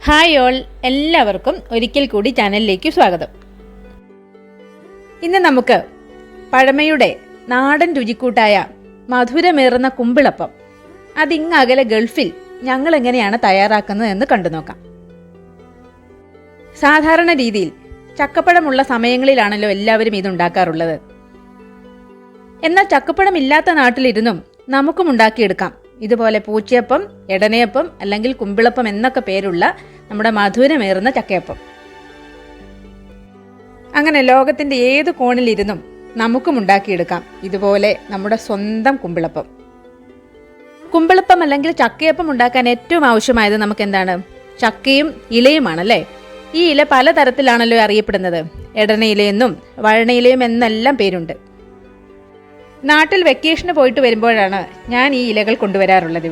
Hi all, എല്ലാവർക്കും ഒരിക്കൽ കൂടി ചാനലിലേക്ക് സ്വാഗതം. ഇന്ന് നമുക്ക് പഴമയുടെ നാടൻ രുചിക്കൂട്ടായ മധുരമേറുന്ന കുമ്പിളപ്പം അതിങ്ങകലെ ഗൾഫിൽ ഞങ്ങൾ എങ്ങനെയാണ് തയ്യാറാക്കുന്നത് എന്ന് കണ്ടു നോക്കാം. സാധാരണ രീതിയിൽ ചക്കപ്പഴമുള്ള സമയങ്ങളിലാണല്ലോ എല്ലാവരും ഇതുണ്ടാക്കാറുള്ളത്. എന്നാൽ ചക്കപ്പഴം ഇല്ലാത്ത നാട്ടിലിരുന്നും നമുക്കും ഉണ്ടാക്കിയെടുക്കാം ഇതുപോലെ പൂച്ചയപ്പം, എടനയപ്പം അല്ലെങ്കിൽ കുമ്പിളപ്പം എന്നൊക്കെ പേരുള്ള നമ്മുടെ മധുരമേറുന്ന ചക്കയപ്പം. അങ്ങനെ ലോകത്തിൻ്റെ ഏത് കോണിലിരുന്നും നമുക്കും ഉണ്ടാക്കിയെടുക്കാം ഇതുപോലെ നമ്മുടെ സ്വന്തം കുമ്പിളപ്പം. കുമ്പിളപ്പം അല്ലെങ്കിൽ ചക്കയപ്പം ഉണ്ടാക്കാൻ ഏറ്റവും ആവശ്യമായത് നമുക്ക് എന്താണ്? ചക്കയും ഇലയുമാണല്ലേ. ഈ ഇല പലതരത്തിലാണല്ലോ അറിയപ്പെടുന്നത്. എടനയിലയെന്നും വഴണയിലയും എന്നെല്ലാം പേരുണ്ട്. നാട്ടിൽ വെക്കേഷന് പോയിട്ട് വരുമ്പോഴാണ് ഞാൻ ഈ ഇലകൾ കൊണ്ടുവരാറുള്ളത്.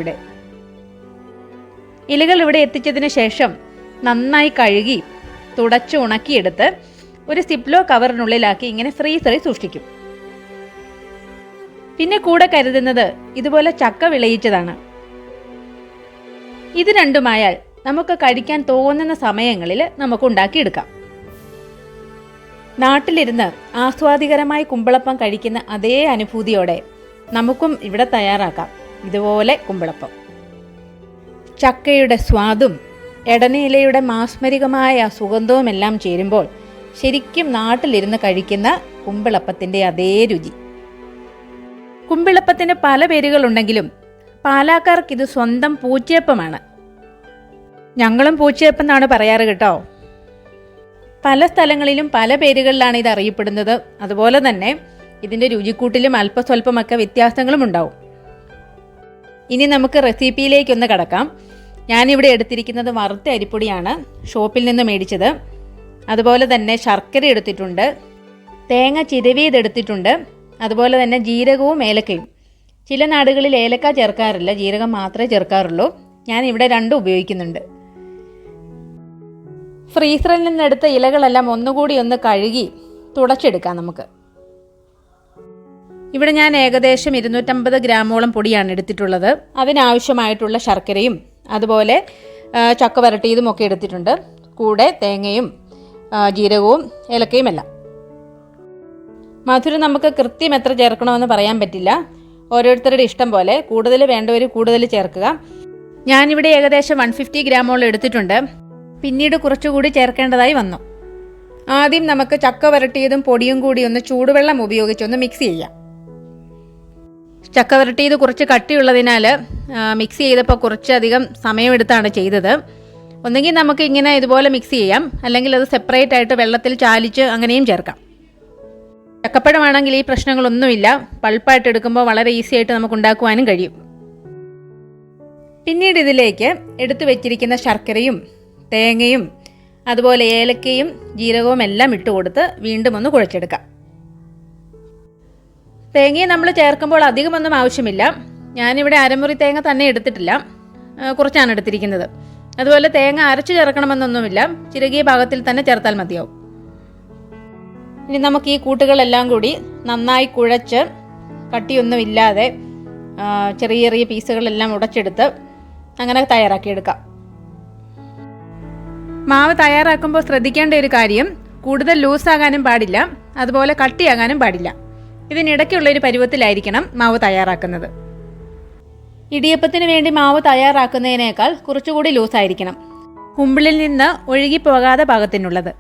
ഇലകൾ ഇവിടെ എത്തിച്ചതിന് ശേഷം നന്നായി കഴുകി തുടച്ച് ഉണക്കിയെടുത്ത് ഒരു സിപ്ലോ കവറിനുള്ളിലാക്കി ഇങ്ങനെ ഫ്രീസറിൽ സൂക്ഷിക്കും. പിന്നെ കൂടെ കരുതുന്നത് ഇതുപോലെ ചക്ക വിളയിച്ചതാണ്. ഇത് രണ്ടുമായാൽ നമുക്ക് കഴിക്കാൻ തോന്നുന്ന സമയങ്ങളിൽ നമുക്ക് ഉണ്ടാക്കിയെടുക്കാം. നാട്ടിലിരുന്ന് ആസ്വാദികരമായി കുമ്പിളപ്പം കഴിക്കുന്ന അതേ അനുഭൂതിയോടെ നമുക്കും ഇവിടെ തയ്യാറാക്കാം ഇതുപോലെ കുമ്പിളപ്പം. ചക്കയുടെ സ്വാദും എടനയിലയുടെ മാസ്മരികമായ സുഗന്ധവും എല്ലാം ചേരുമ്പോൾ ശരിക്കും നാട്ടിലിരുന്ന് കഴിക്കുന്ന കുമ്പിളപ്പത്തിൻ്റെ അതേ രുചി. കുമ്പിളപ്പത്തിന് പല പേരുകളുണ്ടെങ്കിലും പാലാക്കാർക്ക് ഇത് സ്വന്തം പൂച്ചയപ്പമാണ്. ഞങ്ങളും പൂച്ചയപ്പം എന്നാണ് പറയാറ് കേട്ടോ. പല സ്ഥലങ്ങളിലും പല പേരുകളിലാണ് ഇത് അറിയപ്പെടുന്നത്. അതുപോലെ തന്നെ ഇതിൻ്റെ രുചിക്കൂട്ടിലും അല്പസ്വല്പമൊക്കെ വ്യത്യാസങ്ങളും ഉണ്ടാവും. ഇനി നമുക്ക് റെസിപ്പിയിലേക്കൊന്ന് കടക്കാം. ഞാനിവിടെ എടുത്തിരിക്കുന്നത് വറുത്ത അരിപ്പൊടിയാണ്, ഷോപ്പിൽ നിന്ന് മേടിച്ചത്. അതുപോലെ തന്നെ ശർക്കര എടുത്തിട്ടുണ്ട്, തേങ്ങ ചിരവിയതെടുത്തിട്ടുണ്ട്, അതുപോലെ തന്നെ ജീരകവും ഏലക്കയും. ചില നാടുകളിൽ ഏലക്ക ചേർക്കാറില്ല, ജീരകം മാത്രമേ ചേർക്കാറുള്ളൂ. ഞാൻ ഇവിടെ രണ്ടും ഉപയോഗിക്കുന്നുണ്ട്. ഫ്രീസറിൽ നിന്നെടുത്ത ഇലകളെല്ലാം ഒന്നുകൂടി ഒന്ന് കഴുകി തുടച്ചെടുക്കാം നമുക്ക്. ഇവിടെ ഞാൻ ഏകദേശം 250 ഗ്രാമോളം പൊടിയാണ് എടുത്തിട്ടുള്ളത്. അതിനാവശ്യമായിട്ടുള്ള ശർക്കരയും അതുപോലെ ചക്ക വരട്ടിയതും ഒക്കെ എടുത്തിട്ടുണ്ട്. കൂടെ തേങ്ങയും ജീരകവും ഏലക്കയും എല്ലാം. മധുരം നമുക്ക് കൃത്യം എത്ര ചേർക്കണമെന്ന് പറയാൻ പറ്റില്ല, ഓരോരുത്തരുടെ ഇഷ്ടം പോലെ. കൂടുതൽ വേണ്ടവർ കൂടുതൽ ചേർക്കുക. ഞാനിവിടെ ഏകദേശം 150 ഗ്രാമോളം എടുത്തിട്ടുണ്ട്. പിന്നീട് കുറച്ചുകൂടി ചേർക്കേണ്ടതായി വന്നു. ആദ്യം നമുക്ക് ചക്ക വരട്ടിയതും പൊടിയും കൂടി ഒന്ന് ചൂടുവെള്ളം ഉപയോഗിച്ചൊന്ന് മിക്സ് ചെയ്യാം. ചക്ക വരട്ടിയത് കുറച്ച് കട്ടിയുള്ളതിനാൽ മിക്സ് ചെയ്തപ്പോൾ കുറച്ചധികം സമയമെടുത്താണ് ചെയ്തത്. ഒന്നെങ്കിൽ നമുക്ക് ഇങ്ങനെ ഇതുപോലെ മിക്സ് ചെയ്യാം, അല്ലെങ്കിൽ അത് സെപ്പറേറ്റ് ആയിട്ട് വെള്ളത്തിൽ ചാലിച്ച് അങ്ങനെയും ചേർക്കാം. ചക്കപ്പഴമാണെങ്കിൽ ഈ പ്രശ്നങ്ങളൊന്നുമില്ല. പൾപ്പായിട്ട് എടുക്കുമ്പോൾ വളരെ ഈസി ആയിട്ട് നമുക്ക് ഉണ്ടാക്കുവാനും കഴിയും. പിന്നീട് ഇതിലേക്ക് എടുത്തു വെച്ചിരിക്കുന്ന ശർക്കരയും തേങ്ങയും അതുപോലെ ഏലക്കയും ജീരകവും എല്ലാം ഇട്ട് കൊടുത്ത് വീണ്ടും ഒന്ന് കുഴച്ചെടുക്കാം. തേങ്ങയെ നമ്മൾ ചേർക്കുമ്പോൾ അധികമൊന്നും ആവശ്യമില്ല. ഞാനിവിടെ അരമുറി തേങ്ങ തന്നെ എടുത്തിട്ടില്ല, കുറച്ചാണ് എടുത്തിരിക്കുന്നത്. അതുപോലെ തേങ്ങ അരച്ചു ചേർക്കണമെന്നൊന്നുമില്ല, ചിരകിയ ഭാഗത്തിൽ തന്നെ ചേർത്താൽ മതിയാവും. ഇനി നമുക്ക് ഈ കൂട്ടുകളെല്ലാം കൂടി നന്നായി കുഴച്ച് കട്ടിയൊന്നുമില്ലാതെ ചെറിയ ചെറിയ പീസുകളെല്ലാം ഉടച്ചെടുത്ത് അങ്ങനെ തയ്യാറാക്കിയെടുക്കാം. മാവ് തയ്യാറാക്കുമ്പോൾ ശ്രദ്ധിക്കേണ്ട ഒരു കാര്യം, കൂടുതൽ ലൂസാകാനും പാടില്ല, അതുപോലെ കട്ടിയാകാനും പാടില്ല. ഇതിനിടയ്ക്കുള്ളൊരു പരുവത്തിലായിരിക്കണം മാവ് തയ്യാറാക്കുന്നത്. ഇടിയപ്പത്തിന് വേണ്ടി മാവ് തയ്യാറാക്കുന്നതിനേക്കാൾ കുറച്ചുകൂടി ലൂസായിരിക്കണം, കുമ്പിളിൽ നിന്ന് ഒഴുകിപ്പോകാതെ പാകത്തിനുള്ളത്.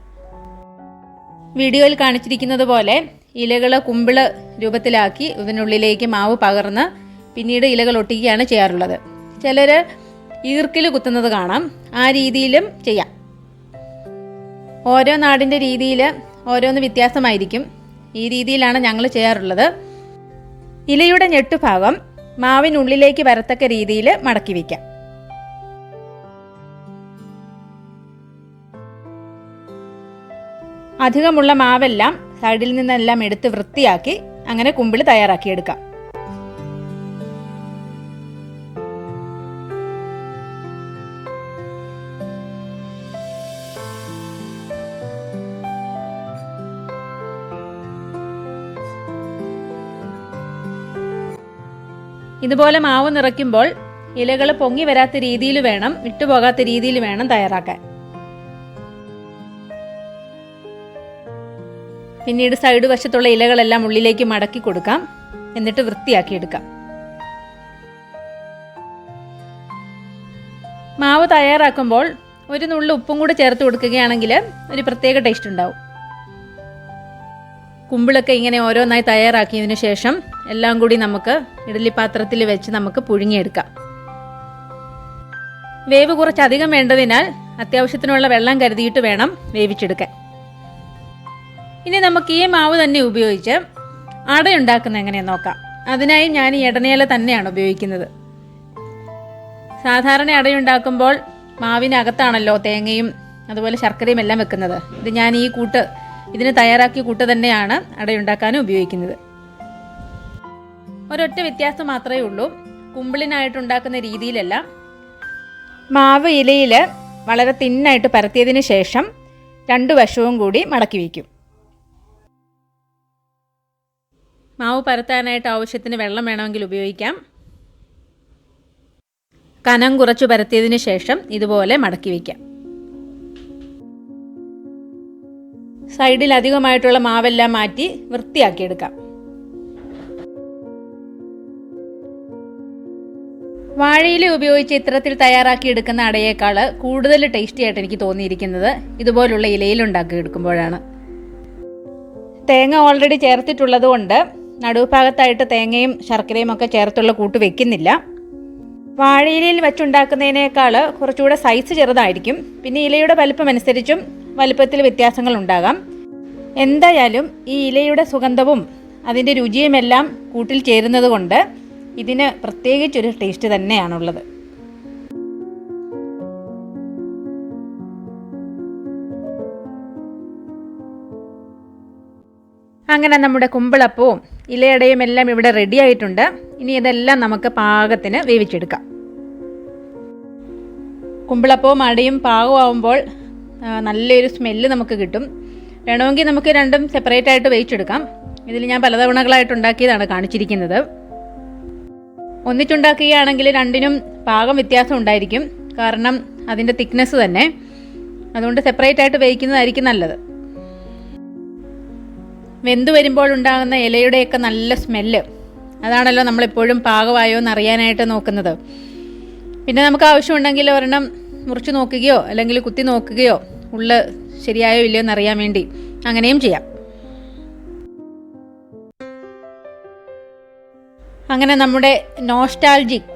വീഡിയോയിൽ കാണിച്ചിരിക്കുന്നത് പോലെ ഇലകൾ കുമ്പിള് രൂപത്തിലാക്കി ഇതിനുള്ളിലേക്ക് മാവ് പകർന്ന് പിന്നീട് ഇലകൾ ഒട്ടിക്കുകയാണ് ചെയ്യാറുള്ളത്. ചിലർ ഈർക്കിൽ കുത്തുന്നത് കാണാം, ആ രീതിയിലും ചെയ്യാം. ഓരോ നാടിൻ്റെ രീതിയിൽ ഓരോന്ന് വ്യത്യാസമായിരിക്കും. ഈ രീതിയിലാണ് ഞങ്ങൾ ചെയ്യാറുള്ളത്. ഇലയുടെ ഞെട്ടുഭാഗം മാവിനുള്ളിലേക്ക് വരത്തക്ക രീതിയിൽ മടക്കി വയ്ക്കാം. അധികമുള്ള മാവെല്ലാം സൈഡിൽ നിന്നെല്ലാം എടുത്ത് വൃത്തിയാക്കി അങ്ങനെ കുമ്പിൾ തയ്യാറാക്കിയെടുക്കാം. ഇതുപോലെ മാവ് നിറയ്ക്കുമ്പോൾ ഇലകൾ പൊങ്ങി വരാത്ത രീതിയിൽ വേണം, വിട്ടുപോകാത്ത രീതിയിൽ വേണം തയ്യാറാക്കാൻ. പിന്നീട് സൈഡ് വശത്തുള്ള ഇലകളെല്ലാം ഉള്ളിലേക്ക് മടക്കി കൊടുക്കാം. എന്നിട്ട് വൃത്തിയാക്കിയെടുക്കാം. മാവ് തയ്യാറാക്കുമ്പോൾ ഒരു നുള്ളു ഉപ്പും കൂടെ ചേർത്ത് കൊടുക്കുകയാണെങ്കിൽ ഒരു പ്രത്യേക ടേസ്റ്റ് ഉണ്ടാവും. കുമ്പിളൊക്കെ ഇങ്ങനെ ഓരോന്നായി തയ്യാറാക്കിയതിന് ശേഷം എല്ലാം കൂടി നമുക്ക് ഇഡ്ഡലി പാത്രത്തിൽ വെച്ച് നമുക്ക് പുഴുങ്ങിയെടുക്കാം. വേവ് കുറച്ചധികം വേണ്ടതിനാൽ അത്യാവശ്യത്തിനുള്ള വെള്ളം കരുതിയിട്ട് വേണം വേവിച്ചെടുക്കാൻ. ഇനി നമുക്ക് ഈ മാവ് തന്നെ ഉപയോഗിച്ച് അടയുണ്ടാക്കുന്നത് എങ്ങനെയെന്ന് നോക്കാം. അതിനായി ഞാൻ ഈ ഇടനയില തന്നെയാണ് ഉപയോഗിക്കുന്നത്. സാധാരണ അടയുണ്ടാക്കുമ്പോൾ മാവിനകത്താണല്ലോ തേങ്ങയും അതുപോലെ ശർക്കരയും എല്ലാം വെക്കുന്നത്. ഇത് ഞാൻ ഈ കൂട്ട്, ഇതിന് തയ്യാറാക്കിയ കൂട്ട് തന്നെയാണ് അടയുണ്ടാക്കാനും ഉപയോഗിക്കുന്നത്. ഒരൊറ്റ വ്യത്യാസം മാത്രമേ ഉള്ളൂ. കുമ്പിളിനായിട്ടുണ്ടാക്കുന്ന രീതിയിലല്ല. മാവ് ഇലയിൽ വളരെ തിന്നായിട്ട് പരത്തിയതിന് ശേഷം 2 വശവും കൂടി മടക്കി വയ്ക്കും. മാവ് പരത്താനായിട്ട് ആവശ്യത്തിന് വെള്ളം വേണമെങ്കിൽ ഉപയോഗിക്കാം. കനം കുറച്ച് പരത്തിയതിന് ശേഷം ഇതുപോലെ മടക്കി വയ്ക്കാം. സൈഡിൽ അധികമായിട്ടുള്ള മാവെല്ലാം മാറ്റി വൃത്തിയാക്കിയെടുക്കാം. വാഴയില ഉപയോഗിച്ച് ഇത്തരത്തിൽ തയ്യാറാക്കിയെടുക്കുന്ന അടയേക്കാൾ കൂടുതൽ ടേസ്റ്റി ആയിട്ട് എനിക്ക് തോന്നിയിരിക്കുന്നത് ഇതുപോലുള്ള ഇലയിൽ ഉണ്ടാക്കിയെടുക്കുമ്പോഴാണ്. തേങ്ങ ഓൾറെഡി ചേർത്തിട്ടുള്ളത് കൊണ്ട് നടുഭാഗത്തായിട്ട് തേങ്ങയും ശർക്കരയും ഒക്കെ ചേർത്തുള്ള കൂട്ട് വെക്കുന്നില്ല. വാഴയിലയിൽ വെച്ചുണ്ടാക്കുന്നതിനേക്കാൾ കുറച്ചുകൂടെ സൈസ് ചെറുതായിരിക്കും. പിന്നെ ഇലയുടെ വലിപ്പം അനുസരിച്ചും വലിപ്പത്തിൽ വ്യത്യാസങ്ങൾ ഉണ്ടാകാം. എന്തായാലും ഈ ഇലയുടെ സുഗന്ധവും അതിൻ്റെ രുചിയുമെല്ലാം കൂട്ടിൽ ചേരുന്നത് കൊണ്ട് ഇതിന് പ്രത്യേകിച്ചൊരു ടേസ്റ്റ് തന്നെയാണുള്ളത്. അങ്ങനെ നമ്മുടെ കുമ്പിളപ്പവും ഇലയടയും എല്ലാം ഇവിടെ റെഡി ആയിട്ടുണ്ട്. ഇനി ഇതെല്ലാം നമുക്ക് പാകത്തിന് വേവിച്ചെടുക്കാം. കുമ്പിളപ്പവും അടയും പാകമാവുമ്പോൾ നല്ലൊരു സ്മെല്ല് നമുക്ക് കിട്ടും. വേണമെങ്കിൽ നമുക്ക് രണ്ടും സെപ്പറേറ്റ് ആയിട്ട് വേവിച്ചെടുക്കാം. ഇതിൽ ഞാൻ പലതവണകളായിട്ട് ഉണ്ടാക്കിയതാണ് കാണിച്ചിരിക്കുന്നത്. ഒന്നിച്ചുണ്ടാക്കുകയാണെങ്കിൽ രണ്ടിനും പാകം വ്യത്യാസം ഉണ്ടായിരിക്കും. കാരണം അതിൻ്റെ തിക്നെസ് തന്നെ. അതുകൊണ്ട് സെപ്പറേറ്റ് ആയിട്ട് വേവിക്കുന്നതായിരിക്കും നല്ലത്. വെന്തു വരുമ്പോൾ ഉണ്ടാകുന്ന ഇലയുടെയൊക്കെ നല്ല സ്മെല്ല്, അതാണല്ലോ നമ്മളെപ്പോഴും പാകമായോ എന്ന് അറിയാനായിട്ട് നോക്കുന്നത്. പിന്നെ നമുക്ക് ആവശ്യമുണ്ടെങ്കിൽ ഒരെണ്ണം മുറിച്ച് നോക്കുകയോ അല്ലെങ്കിൽ കുത്തി നോക്കുകയോ ഉള്ള ശരിയായോ ഇല്ലയോ എന്നറിയാൻ വേണ്ടി അങ്ങനെയും ചെയ്യാം. അങ്ങനെ നമ്മുടെ നോസ്റ്റാൾജിക്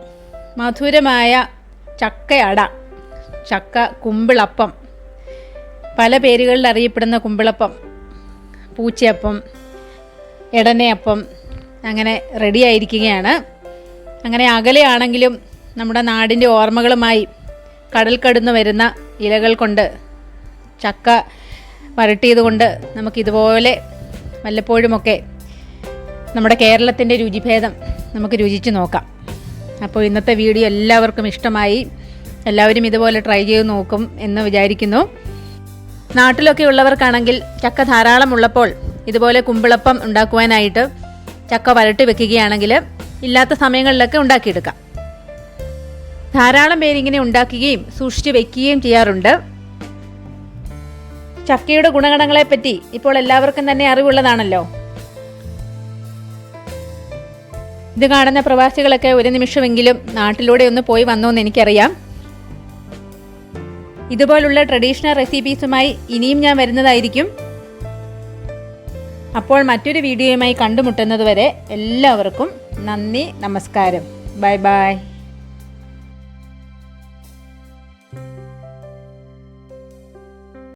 മധുരമായ ചക്കയട, ചക്ക കുമ്പിളപ്പം, പല പേരുകളിൽ അറിയപ്പെടുന്ന കുമ്പിളപ്പം, പൂച്ചയപ്പം, ഇടനയപ്പം അങ്ങനെ റെഡി ആയിരിക്കുകയാണ്. അങ്ങനെ അകലെയാണെങ്കിലും നമ്മുടെ നാടിൻ്റെ ഓർമ്മകളുമായി കടൽ കടന്നു വരുന്ന ഇലകൾ കൊണ്ട് ചക്ക വരട്ടിയത് കൊണ്ട് നമുക്കിതുപോലെ വല്ലപ്പോഴുമൊക്കെ നമ്മുടെ കേരളത്തിൻ്റെ രുചിഭേദം നമുക്ക് രുചിച്ച് നോക്കാം. അപ്പോൾ ഇന്നത്തെ വീഡിയോ എല്ലാവർക്കും ഇഷ്ടമായി. എല്ലാവരും ഇതുപോലെ ട്രൈ ചെയ്ത് നോക്കും എന്ന് വിചാരിക്കുന്നു. നാട്ടിലൊക്കെ ഉള്ളവർക്കാണെങ്കിൽ ചക്ക ധാരാളം ഉള്ളപ്പോൾ ഇതുപോലെ കുമ്പിളപ്പം ഉണ്ടാക്കുവാനായിട്ട് ചക്ക വരട്ടി വെക്കുകയാണെങ്കിൽ ഇല്ലാത്ത സമയങ്ങളിലൊക്കെ ഉണ്ടാക്കിയെടുക്കാം. ധാരാളം പേരിങ്ങനെ ഉണ്ടാക്കുകയും സൂക്ഷിച്ച് വെക്കുകയും ചെയ്യാറുണ്ട്. ചക്കയുടെ ഗുണഗണങ്ങളെപ്പറ്റി ഇപ്പോൾ എല്ലാവർക്കും തന്നെ അറിവുള്ളതാണല്ലോ. ഇത് കാണുന്ന പ്രവാസികളൊക്കെ ഒരു നിമിഷമെങ്കിലും നാട്ടിലൂടെ ഒന്ന് പോയി വന്നോന്ന് എനിക്കറിയാം. ഇതുപോലുള്ള ട്രഡീഷണൽ റെസിപ്പീസുമായി ഇനിയും ഞാൻ വരുന്നതായിരിക്കും. അപ്പോൾ മറ്റൊരു വീഡിയോയുമായി കണ്ടുമുട്ടുന്നത് വരെ എല്ലാവർക്കും നന്ദി, നമസ്കാരം. Bye bye.